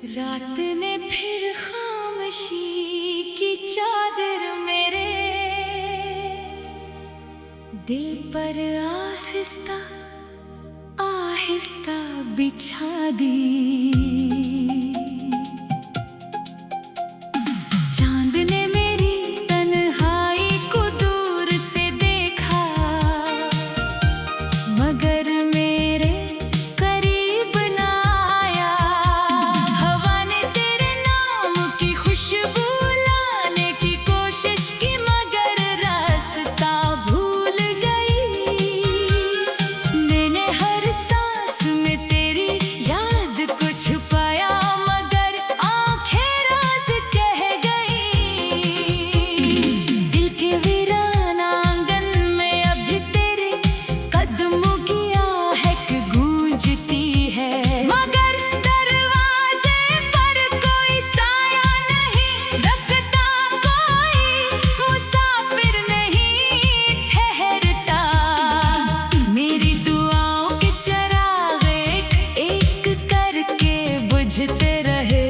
रात ने फिर खामोशी की चादर मेरे दिल पर आहिस्ता आहिस्ता बिछा दी। चांद ने मेरी तन्हाई को दूर से देखा, मगर मेरे करीब ना आया। हवा ने तेरे नाम की खुशबू लाने की कोशिश की, मगर रास्ता भूल गई। मैंने हर सांस में तेरी याद को छुपाया, मगर आंखें राज कह गई। दिल के वीरान आंगन में अभी तेरे कदमों की आहट गूंजती है, मगर दरवाजे पर कोई साया नहीं रखता, कोई मुसाफिर नहीं ठहरता। मेरी दुआओं के चिराग एक एक करके बुझते रहे,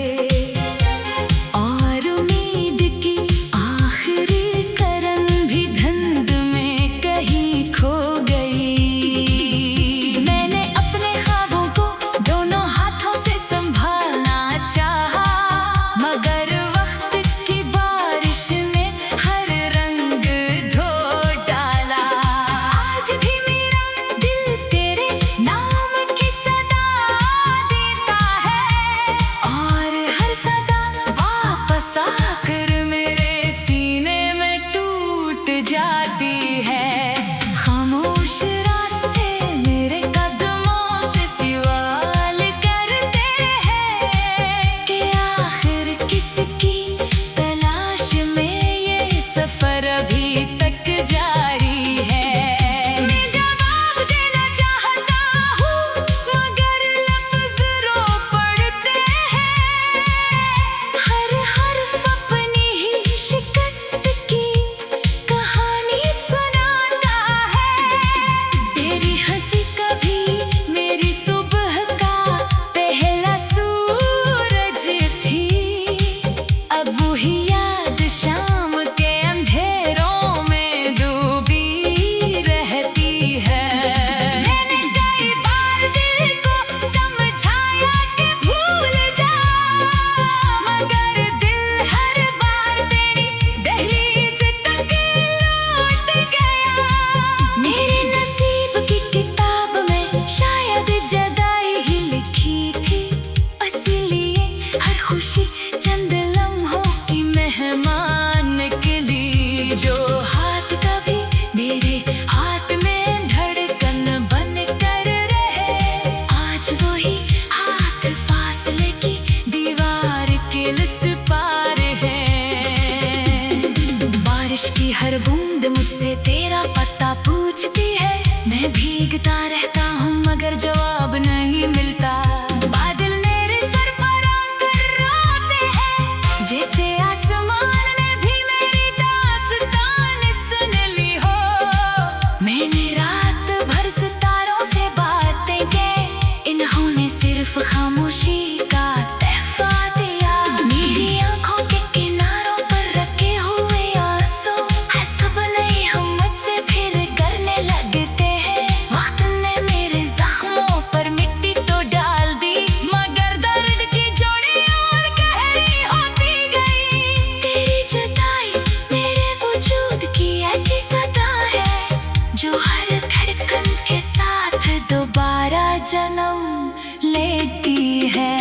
और उम्मीद की आखिरी किरण भी धुंध में कहीं खो गई। मैंने अपने ख्वाबों को दोनों हाथों से संभालना चाहा, मगर वक्त की बारिश ने हर रंग धो डाला। आज भी मेरा दिल तेरे नाम की सदा देता है, और हर सदा वापस आकर मेरे सीने में टूट जाती है। खामोश रास्ते मेरे कदमों से सवाल करते हैं कि आखिर किसकी तलाश में ये सफर अभी तक जारी है। मैं जवाब देना चाहता हूँ, मगर लफ्ज़ रो पड़ते हैं। हर हर्फ अपनी ही शिकस्त की कहानी सुनाता है। तेरी हंसी कभी मेरी सुबह का पहला सूरज थी, अब वही याद शाम के अंधेरों में डूबी रहती है। मैंने कई बार दिल को समझाया कि भूल जा, मगर दिल हर बार तेरी दहलीज तक लौट गया। मेरे नसीब की किताब में शायद जुदाई ही लिखी थी, इसलिए हर खुशी चंद लम्हों की मेहमान निकली। जो हाथ कभी मेरे हाथ में धड़कन बन कर रहे, आज वही हाथ फासले की दीवार के लिस पार है। बारिश की हर बूंद मुझसे तेरा पता पूछती है, मैं भीगता रहता हूँ मगर जवाब नहीं मिलता। बादल मेरे सर पर आकर रोते हैं, जैसे आसमान ने भी मेरी दास्तान सुन ली हो। मैंने रात भर सितारों से बातें की, इन्होंने सिर्फ खामोशी का तोहफा दिया। मेरी आंखों के किनारों पर रखे हुए आंसू है सब नई हिम्मत से फिर करने लगते हैं। वक्त ने मेरे जख्मों पर मिट्टी तो डाल दी, मगर दर्द की जोड़ी और गहरी होती गई। तेरी जुदाई मेरे वजूद की ऐसी सदा है, जो हर धड़कन के साथ दोबारा जन्म लेती है।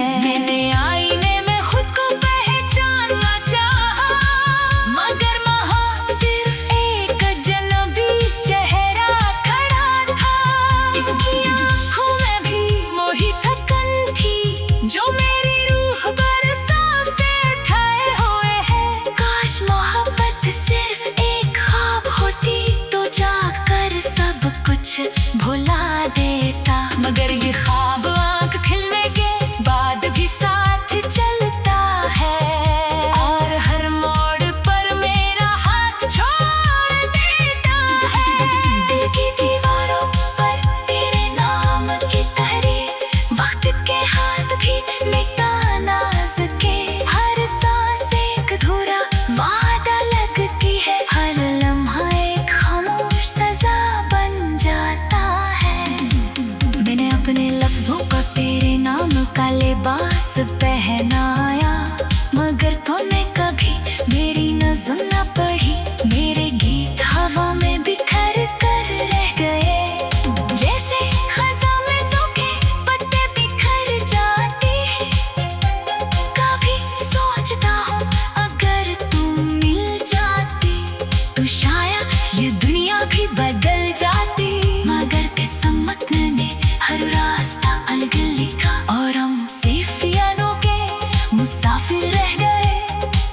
लिबास पहनाया, मगर तूने कभी मेरी नज़र न पढ़ी। मेरे गीत हवा में बिखर कर रह गए, जैसे खज़ां में सूखे पत्ते बिखर जाते हैं। कभी सोचता हूँ अगर तू मिल जाती तो शायद ये दुनिया भी बदल जाती। मगर किस्मत ने हर रास्ता अलग लिखा और हम सिर्फ यादों के मुसाफिर रह गए।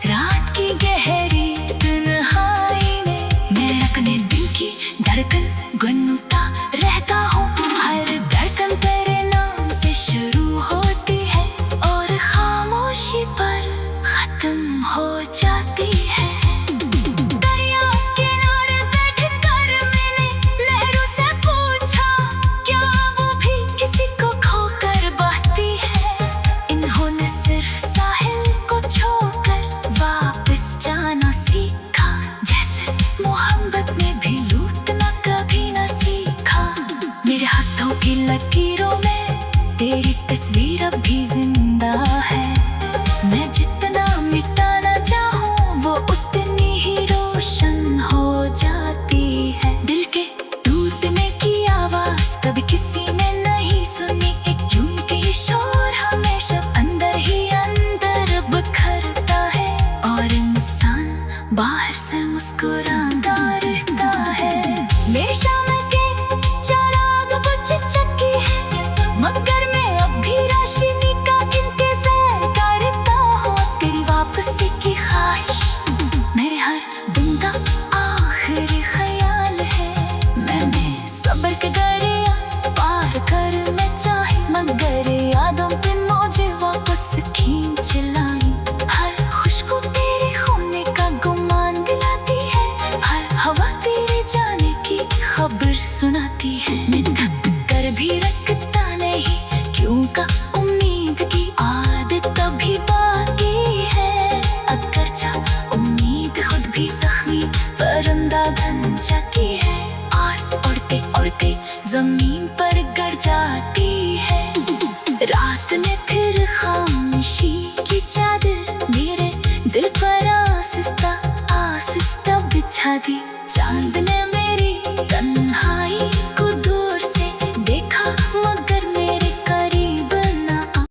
रात की गहरी तन्हाई में मैं अपने दिल की धड़कन गुनगुनाता रहता हूँ। हर धड़कन तेरे नाम से शुरू होती है और खामोशी पर खत्म हो जाती है। दरिया किनारे बैठकर मैंने लहरों से पूछा, क्या वो भी किसी को खोकर बहती है? इन्होंने सिर्फ साहिल को छोड़कर वापस जाना सीखा, जैसे मोहब्बत में भी लूटना कभी न सीखा। मेरे हाथों की लकीरों में तेरी तस्वीर अब भी जिंदा है। मैं जितना मिटाना चाहूँ वो उतनी ही रोशन हो जाती है। दिल के टूटने की आवाज़ कभी किसी ने नहीं सुनी, एक जून की शोर हमेशा अंदर ही अंदर बिखरता है और इंसान बाहर से मुस्कुराता रहता है। मेरी शाम के चिराग बुझ चुकी है, मगर मैं अब भी रोशनी का इंतजार करता हूँ। तेरी वापसी की ख्वाहिश मेरे हर दिन का आखिरी ख्याल है। मैंने सब्र के दरिया पार करना चाहे, मगर यादों पे मुझे वापस खींच लाई। हर खुशबू तेरे होने का गुमान दिलाती है, हर हवा तेरे जाने की खबर सुनाती है। मैं थक कर भी रखता नहीं क्यों का उम्मीद की आदत अभी बाकी है। अगर चाह उम्मीद खुद भी जख्मी परिंदा बन जाती है और उड़ते उड़ते जमीन पर गिर जाती है। रात ने फिर खामोशी की चादर मेरे दिल पर आहिस्ता आहिस्ता बिछा दी। चांद ने मेरी तन्हाई को दूर से देखा, मगर मेरे करीब ना आ।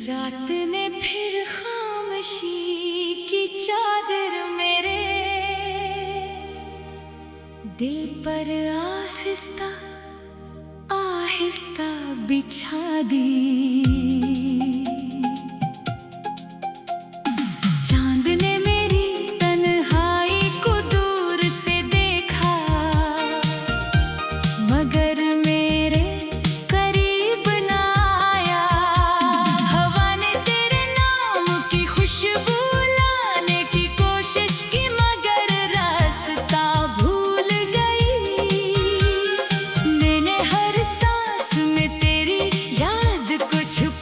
रात ने फिर खामोशी की चादर मेरे दिल पर आहिस्ता आहिस्ता बिछा दी। चांद ने मेरी तन्हाई को दूर से देखा, मगर मेरे करीब ना आया। हवा ने तेरे नाम की खुशबू लाने की कोशिश की, मगर रास्ता भूल गई। मैंने हर सांस में तेरी याद को छुपा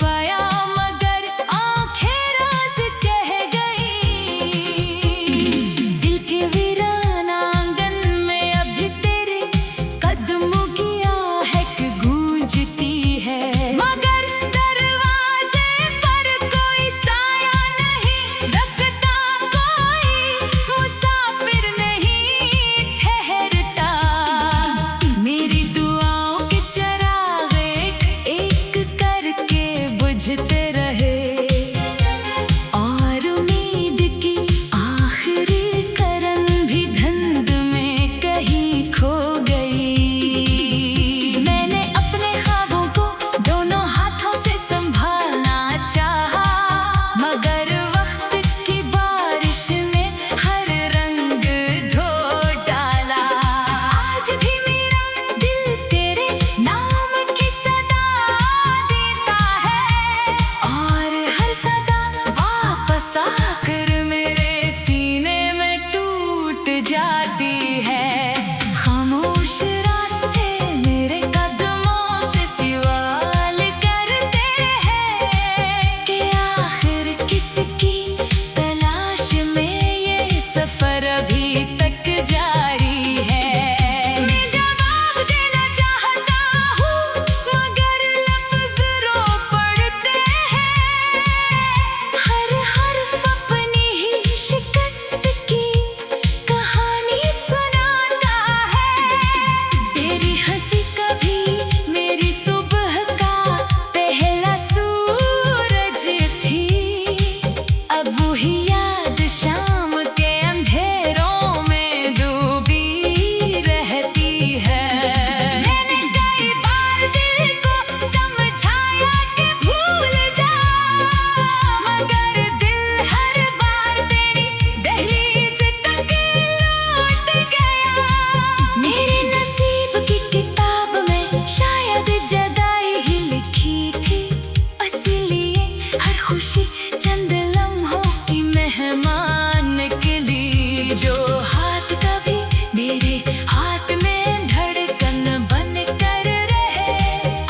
खुशी चंद लम्हों की मेहमान के लिए, जो हाथ कभी मेरे हाथ में धड़कन बन कर रहे,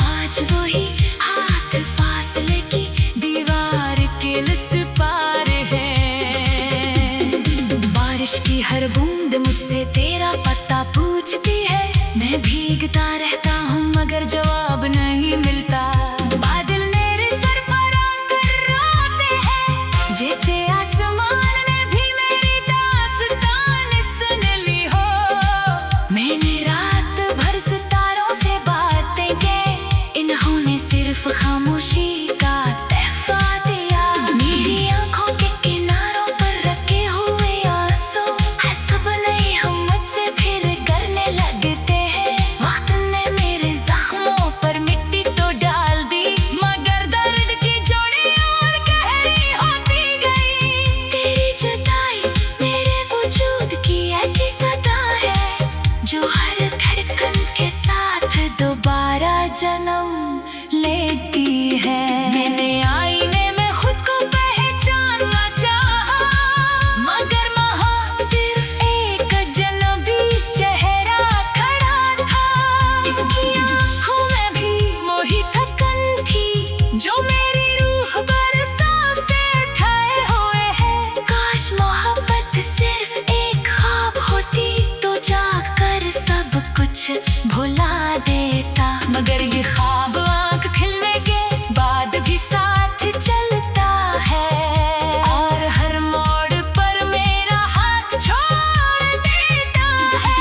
आज वही हाथ फासले की दीवार के लिस पार है। बारिश की हर बूंद मुझसे तेरा पता पूछती है, मैं भीगता रहता हूँ मगर जवाब नहीं मिलता। बादल मेरे सर पर आकर रोते हैं, जैसे आसमान ने भी मेरी दास्तान सुन ली हो। मैंने रात भर सितारों से बातें की, इन्होंने सिर्फ खामोशी का तोहफा दिया। मेरी आंखों के किनारों पर रखे हुए आंसू है सब नहीं हम मुझसे फिर करने लगते हैं। वक्त ने मेरे जख्मों पर मिट्टी तो डाल दी, मगर दर्द की जोड़ी और गहरी होती गई। तेरी जुदाई मेरे वजूद की ऐसी सदा है, जो हर धड़कन के साथ दोबारा जन्म लेती है। मैंने आईने में खुद को पहचानना चाहा, मगर वहाँ सिर्फ एक अजनबी चेहरा खड़ा था। इसकी आँखों में भी वही थकन थी, जो मेरी रूह बरसों से ठाए हुए है। काश मोहब्बत सिर्फ एक ख्वाब होती, तो जाग कर सब कुछ भुला देता, मगर ये ख्वाब आँख खिलने के बाद भी साथ चलता है, और हर मोड़ पर मेरा हाथ छोड़ देता है।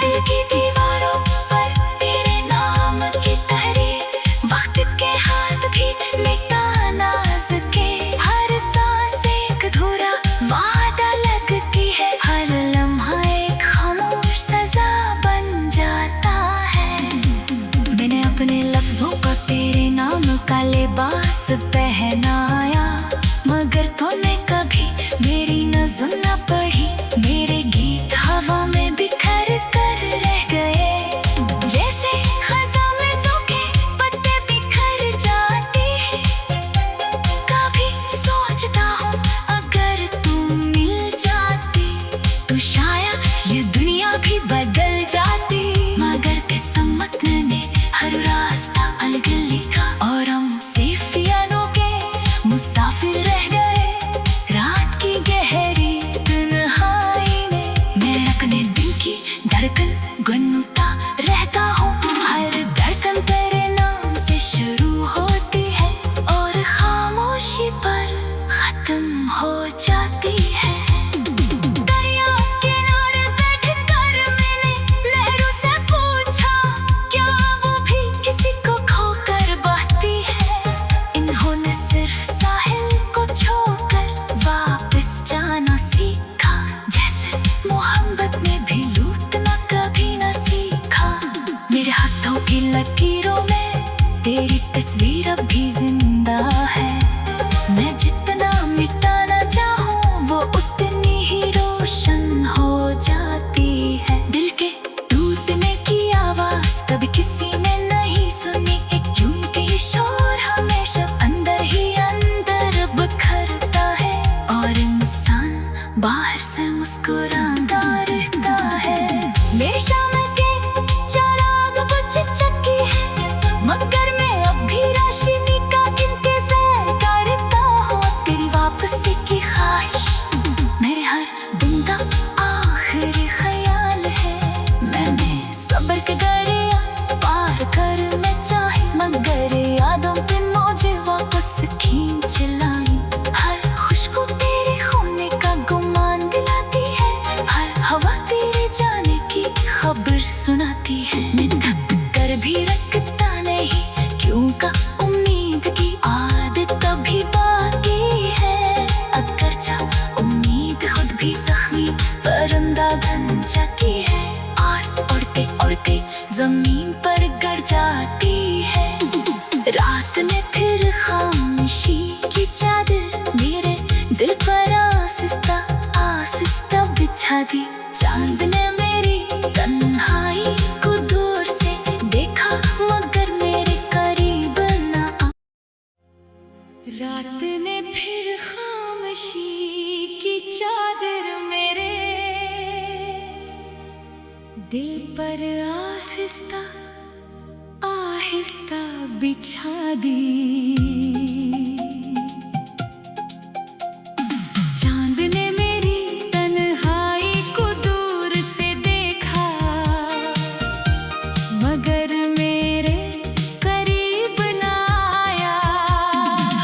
दिल की दीवारों पर तेरे नाम की तहरीर, वक्त के हाथ भी मिटा ना सके। हर सांस एक अधूरा वादा लगती है, हर लम्हा एक खामोश सजा बन जाता है। मैंने अपने लफ्जों को तेरे नाम का लिबास पहनाया, मगर तूने कभी मेरी नज़्म न पढ़ी। मेरे गीत हवा में बिखर कर रह गए, जैसे खज़ां में सूखे पत्ते बिखर जाते हैं। कभी सोचता हूँ अगर तू मिल जाती, तो शायद ये दुनिया भी बदल जाती, मगर किस्मत ने हर रास्ता अलग लिखा, और हम सिर्फ यादों के मुसाफिर रह गए। रात की गहरी तन्हाई में मैं अपने दिल की धड़कन गुनगुनाता रहता हूँ। हर धड़कन तेरे नाम से शुरू होती है, और खामोशी पर खत्म हो जाती है। दरिया किनारे बैठकर मैंने लहरों से पूछा, क्या वो भी किसी को खोकर बहती है। इन्होंने सिर्फ साहिल को छोड़कर वापस जाना सीखा, जैसे मोहब्बत ने भी लूटना कभी न सीखा। मेरे हाथों की लकीरों में तेरी तस्वीर अब भी जिंदा है, मैं जितना मिटाना चाहूँ वो उतनी ही रोशन हो जाती है। दिल के टूटने की आवाज कभी किसी ने नहीं सुनी, एक क्योंकि शोर हमेशा अंदर ही अंदर बिखरता है, और इंसान बाहर से मुस्कुराता रहता है। मेरी शाम के चिराग बुझ चुकी है, मगर मैं अब भी रोशनी का इंतजार करता हूँ। तेरी वापसी की ख्वाहिश मेरे हर दिन का आखिरी ख्याल है। मैंने सब्र के दरिया पार करना चाहे, मगर यादों पे मुझे वापस खींच लाई। हर खुशबू तेरे खोने का गुमान दिलाती है, हर हवा तेरे जाने की खबर सुनाती है। मैं थक कर भी रखता नहीं, क्यों का उम्मीद की आदत अभी बाकी है। अगर जब उम्मीद खुद भी जख्मी परिंदा बन जाती है, और उड़ते उड़ते जमीन पर गिर जाती है। रात ने फिर खामोशी की चादर मेरे दिल पर आहिस्ता आहिस्ता बिछा दी। चांद ने मेरी तन्हाई को दूर से देखा, मगर मेरे करीब ना आ। रात ने फिर खामोशी की चादर मेरे दिल पर आहिस्ता आहिस्ता बिछा दी। चांद ने मेरी तन्हाई को दूर से देखा, मगर मेरे करीब ना आया।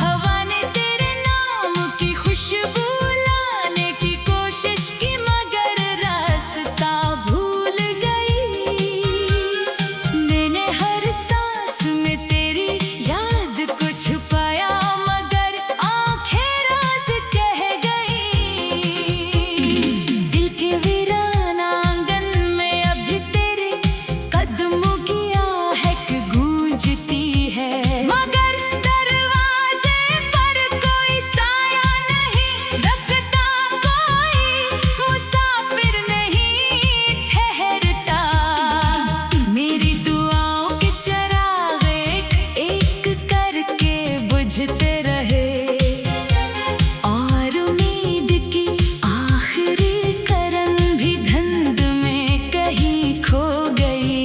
हवा ने तेरे नाम की खुशबू लाने की कोशिश की, मगर रास्ता भूल गई। मैंने हर सांस में तेरी याद को छुपाया, मगर आंखें राज कह गई। दिल के वीरान आंगन में अभी तेरे कदमों की आहट गूंजती है, मगर दरवाजे पर कोई साया नहीं रखता, कोई मुसाफिर नहीं ठहरता। मेरी दुआओं के चिराग एक एक करके बुझते रहे, और उम्मीद की आखिरी किरण भी धुंध में कहीं खो गई।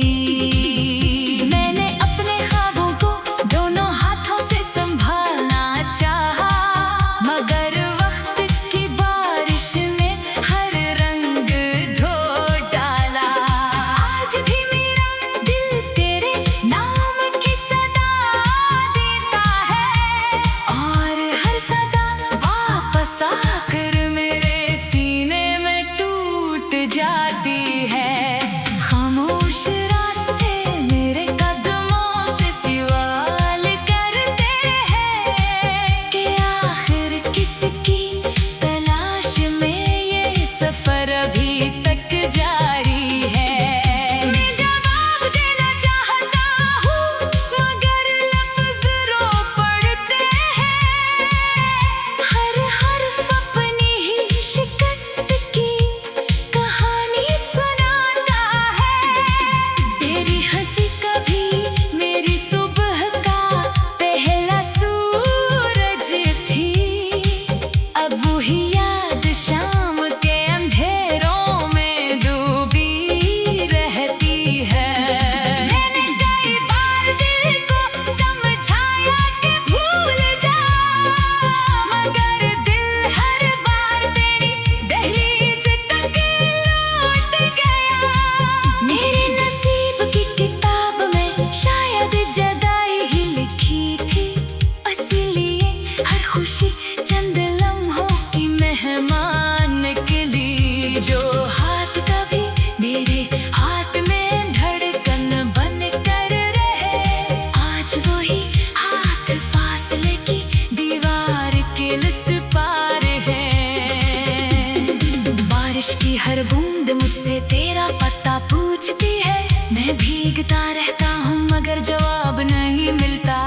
मैंने अपने ख्वाबों को दोनों हाथों से संभालना चाहा, मगर वक्त की बारिश ने हर रंग धो डाला। आज भी मेरा दिल तेरे नाम की सदा देता है, और हर सदा वापस आकर मेरे सीने में टूट जाती है। खामोश रास्ते मेरे कदमों से सवाल करते हैं कि आखिर किसकी तलाश में ये सफर अभी तक जारी है। मैं जवाब देना चाहता हूँ, मगर लफ्ज रो पड़ते हैं। हर हर्फ अपनी ही शिकस्त की कहानी सुनाता है। तेरी हंसी कभी मेरी सुबह का पहला सूरज थी, अब वही याद शाम के अंधेरों में डूबी रहती है। मैंने कई बार दिल को समझाया कि भूल जा, मगर दिल हर बार तेरी दहलीज तक लौट गया। मेरे नसीब की किताब में शायद जुदाई ही लिखी थी, इसलिए हर खुशी चंद लम्हों की मेहमान निकली। जो हाथ कभी मेरे हाथ में धड़कन बन कर रहे, आज वही हाथ फासले की दीवार के लिस पार है। बारिश की हर बूंद मुझसे तेरा पता पूछती है, मैं भीगता रहता हूँ मगर जवाब नहीं मिलता।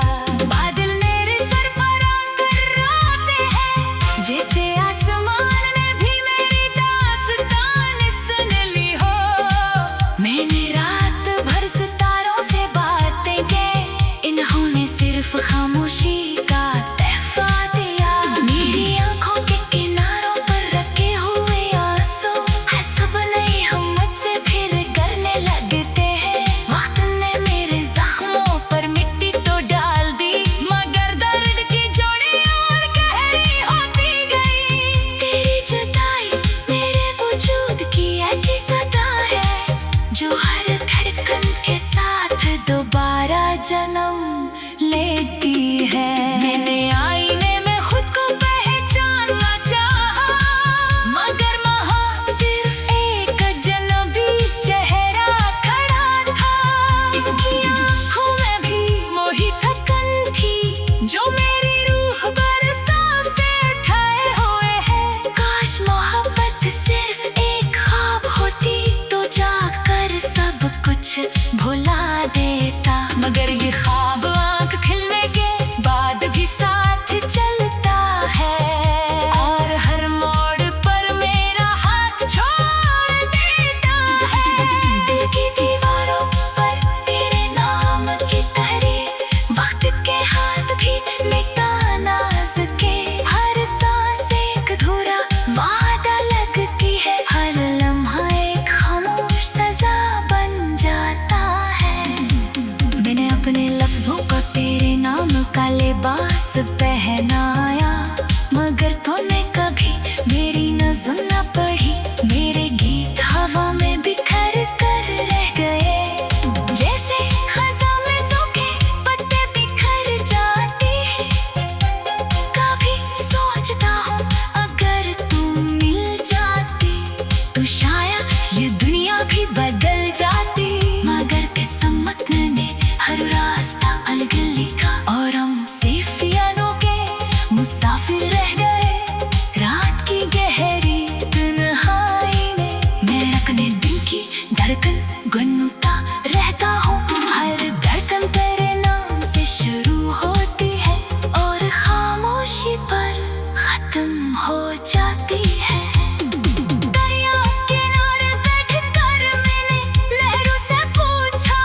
बादल मेरे सर पर आकर रोते हैं, जैसे आसमान ने भी मेरी दास्तान सुन ली हो। मैंने रात भर सितारों से बातें की, इन्होंने सिर्फ खामोशी का तोहफा दिया। मेरी आंखों के किनारों पर रखे हुए आंसू हसब नहीं हम मुझसे फिर करने लगते हैं। वक्त ने मेरे जख्मों लिबास पहनाया, मगर तूने कभी मेरी नज़म ना पढ़ी। मेरे गीत हवा में बिखर कर रह गए, जैसे खज़ां में सूखे पत्ते बिखर जाते हैं। कभी सोचता हूँ अगर तू मिल जाती तो शायद ये दुनिया भी बदल जाती। मगर किस्मत ने हर रास्ता अलग लिखा और हम सिर्फ के मुसाफिर रह गए। रात की गहरी तन्हाई में मैं अपने दिल की धड़कन गुनगुनाता रहता हूँ। हर धड़कन तेरे नाम से शुरू होती है और खामोशी पर खत्म हो जाती है। दरिया किनारे बैठकर मैंने लहरों से पूछा,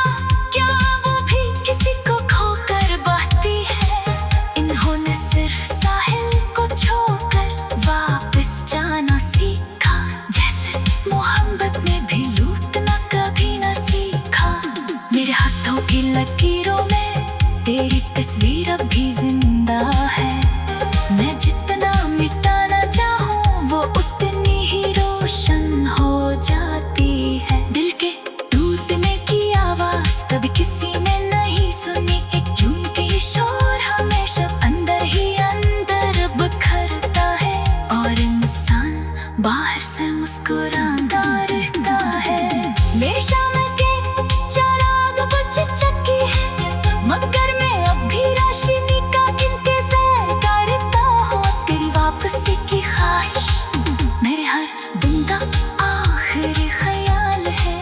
क्या वो भी किसी को खोकर बहती है। इन्होंने सिर्फ साहिल को छोड़कर वापस जाना सीखा, जैसे मोहब्बत में भी लूटना कभी ना सीखा। मेरे हाथों की लकीरों में तेरी तस्वीर अब भी जिंदा है। मैं जितना मिटाना चाहूँ वो उतनी ही रोशन हो जाती है। दिल के टूटने की आवाज कभी किसी ने नहीं सुनी, एक जून की शोर हमेशा अंदर ही अंदर बिखरता है और इंसान बाहर से मुस्कुराता रहता है। मेरी शाम के चिराग बुझ चुकी है, मगर मैं अब भी रोशनी का इंतजार करता हूँ। तेरी वापसी की ख्वाहिश मेरे हर दिन का आखिरी ख्याल है।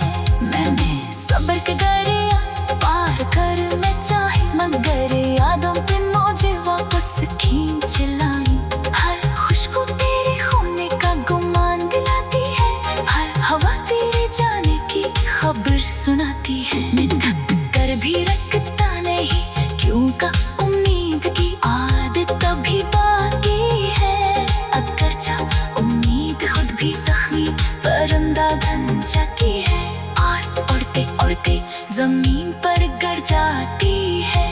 मैंने सब्र के दरिया पार कर मैं चाही, मगर यादों पे मुझे वापस खींच लाई। हर खुशबू तेरे होने का गुमान दिलाती है, हर हवा तेरे जाने की खबर सुनाती है। मैं थक कर भी रखता नहीं, क्यों का उम्मीद की आदत अभी बाकी है। अगर चाह उम्मीद खुद भी जख्मी परिंदा बन जाती है और उड़ते उड़ते जमीन पर गिर जाती है।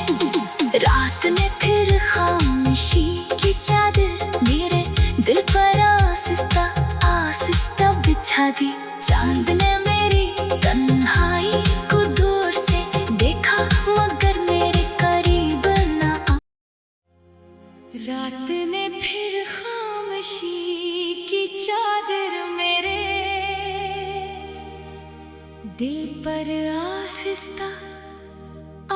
रात ने फिर खामोशी की चादर मेरे दिल पर आहिस्ता आहिस्ता बिछा दी। चांद ने मेरी तन्हाई को दूर से देखा, मगर मेरे करीब ना आ। रात ने फिर खामोशी की चादर मेरे दिल पर आहिस्ता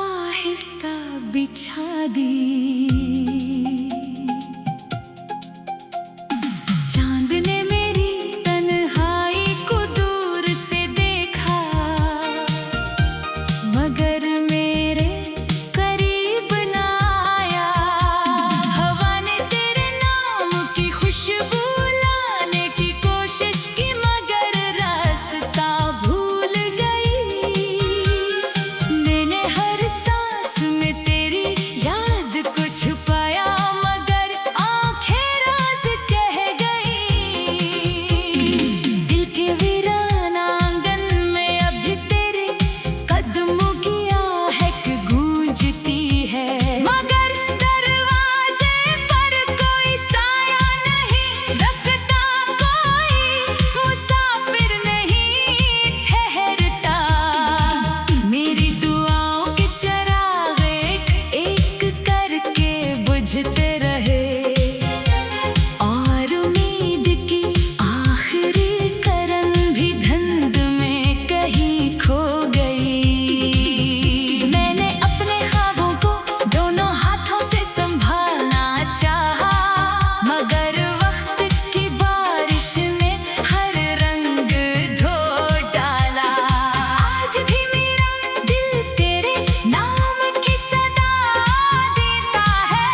आहिस्ता बिछा दी। चांद ने मेरी तन्हाई को दूर से देखा, मगर मेरे करीब ना आया। हवा ने तेरे नाम की खुशबू लाने की कोशिश की, मगर रास्ता भूल गई। मैंने हर सांस में तेरी याद को छुपाया, मगर आंखें राज कह गई। दिल के वीरान आंगन में अभी तेरे कदमों की आहट गूंजती है, मगर दरवाजे पर कोई साया नहीं रखता, कोई मुसाफिर नहीं ठहरता। मेरी दुआओं के चिराग एक एक करके बुझते रहे और उम्मीद की आखिरी किरण भी धुंध में कहीं खो गई। मैंने अपने ख्वाबों को दोनों हाथों से संभालना चाहा, मगर वक्त की बारिश ने हर रंग धो डाला। आज भी मेरा दिल तेरे नाम की सदा देता है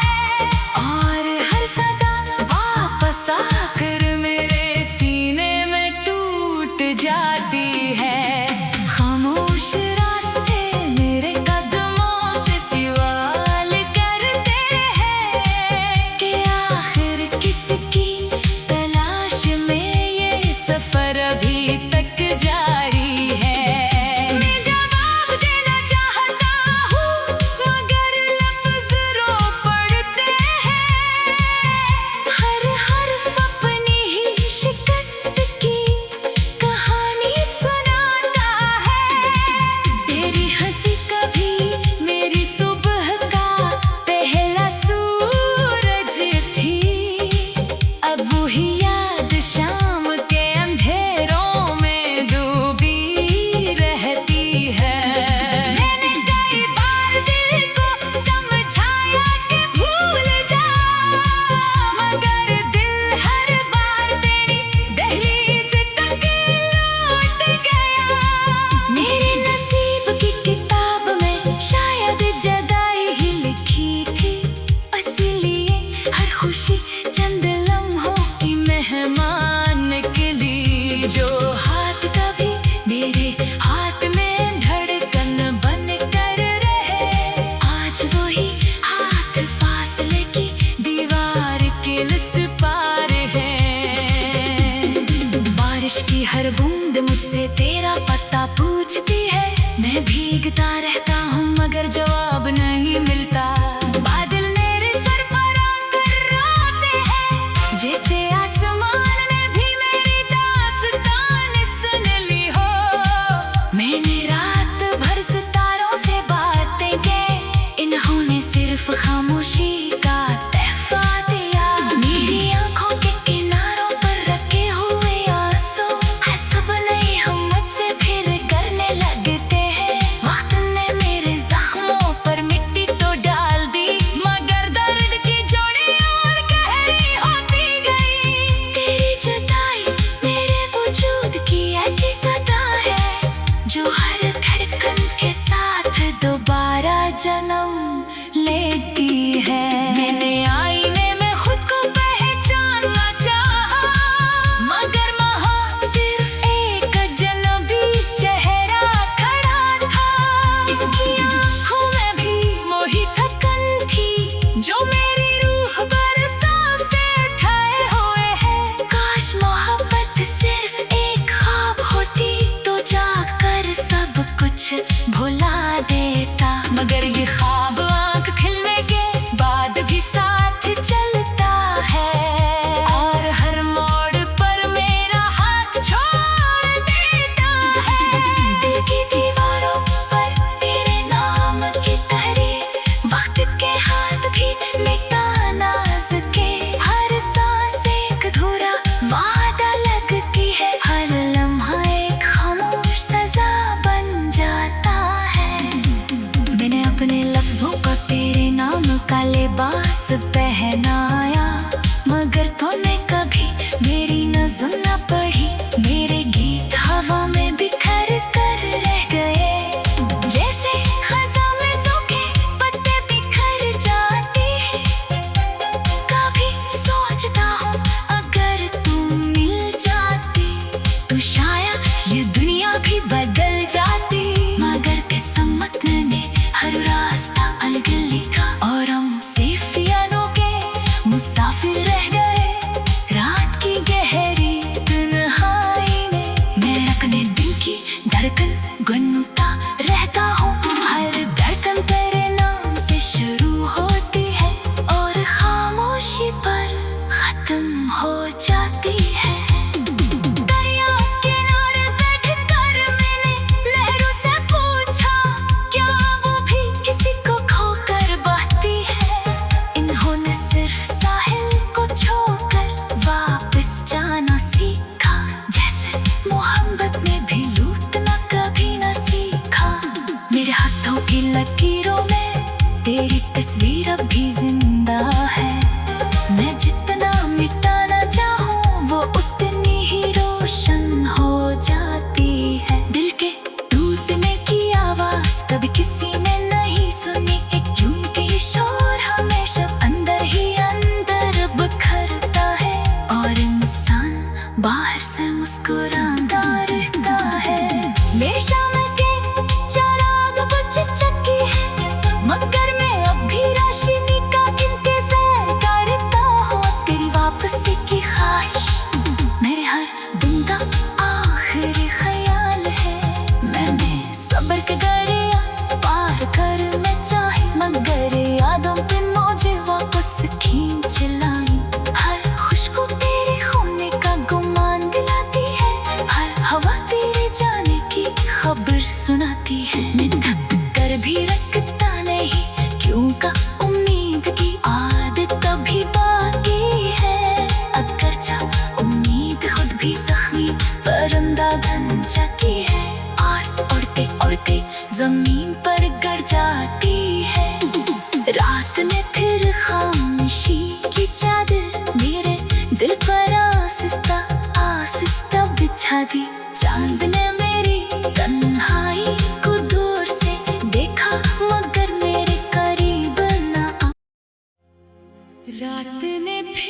खुशी चंद लम्हों की मेहमान निकली। जो हाथ कभी मेरे हाथ में धड़कन बन कर रहे, आज वही हाथ फासले की दीवार के लिस पार है। बारिश की हर बूंद मुझसे तेरा पता पूछती है, मैं भीगता रहता हूँ मगर जवाब नहीं मिलता। बादल मेरे सर पर आकर रोते हैं, जैसे आसमान ने भी मेरी दास्तान सुन ली हो। मैंने रात भर सितारों से बातें की, इन्होंने सिर्फ खामोशी का तोहफा दिया। मेरी आंखों के किनारों पर रखे हुए आंसू है सब नहीं हम मुझसे फिर करने लगते हैं। वक्त ने मेरे जख्मों पर मिट्टी तो डाल दी, मगर दर्द की जोड़ी और गहरी होती गई। तेरी जुदाई मेरे वजूद की ऐसी सदा है, जो हर धड़कन के साथ दोबारा जन्म लेती है। मैंने आईने में खुद को पहचानना चाहा, मगर वहाँ सिर्फ एक अजनबी चेहरा खड़ा था। इसकी आँखों में भी वही थकन थी, जो मेरी रूह पर सांसें ठाए हुए है। काश मोहब्बत सिर्फ एक ख्वाब होती, तो जाग कर सब कुछ भुला देता। मगर ये ख्वाब आँख खिलने के बाद भी साथ चलता है, और हर मोड़ पर मेरा हाथ छोड़ देता है। दिल की दीवारों पर तेरे नाम की तहरीर, वक्त के हाथ भी लिखता नाज के। हर सांस एक अधूरा वादा लगती है, हर लम्हा एक खामोश सजा बन जाता है। मैंने अपने लफ्जों पर तेरे नाम का लिबास पहनाया, मगर तूने कभी मेरी नज़्म न पढ़ी। मेरे गीत हवा में बिखर कर रह गए, जैसे खज़ां में सूखे पत्ते बिखर जाते हैं। कभी सोचता हूँ अगर तू मिल जाती, तो शायद ये दुनिया भी बदल जाती। मगर किस्मत ने हर रास्ता अलग लिखा, और हम सिर्फ यादों के मुसाफिर रह गए। रात की गहरी तन्हाई में मैं अपने दिल की धड़कन गुनगुनाता रहता हूँ। हर धड़कन तेरे नाम से शुरू होती है, और खामोशी पर खत्म हो जाती है। दरिया किनारे बैठकर मैंने लहरों से पूछा, क्या वो भी किसी को खोकर बहती है। इन्होंने सिर्फ साहिल को छोड़कर वापस जाना सीखा, जैसे मोहब्बत में भी लूटना कभी न सीखा। मेरे हाथों की लकीरों में तेरी तस्वीर अब भी जिंदा है। मैं जितना मिटाना चाहूँ वो उतनी ही रोशन हो जाती है। दिल के टूटने की आवाज कभी किसी ने नहीं सुनी, एक जून के शोर हमेशा अंदर ही अंदर बिखरता है, और इंसान बाहर से मुस्कुराता रहता है। मेरी शाम के चिराग बुझ चुकी है, मगर मैं अब भी रोशनी का इंतजार करता हूँ। तेरी वापसी की ख्वाहिश मेरे हर दिन का आखिरी ख्याल है। मैंने सब्र के दरिया पार करना चाही, मगर यादों पे मुझे वापस खींच लाई। हर खुशबू तेरे होने का गुमान दिलाती है, हर हवा तेरे जाने की खबर सुनाती है। मैं थक कर भी रखता नहीं, क्यों का उम्मीद की आदत अभी बाकी है। अगरचे उम्मीद खुद भी जख्मी परिंदा बन जाती है, और उड़ते उड़ते जमीन पर गिर जाती है। रात ने फिर खामोशी की चादर मेरे दिल पर आहिस्ता आहिस्ता बिछा दी। चांद ने मेरी तन्हाई को दूर से देखा, मगर मेरे करीब ना आ। रात सुने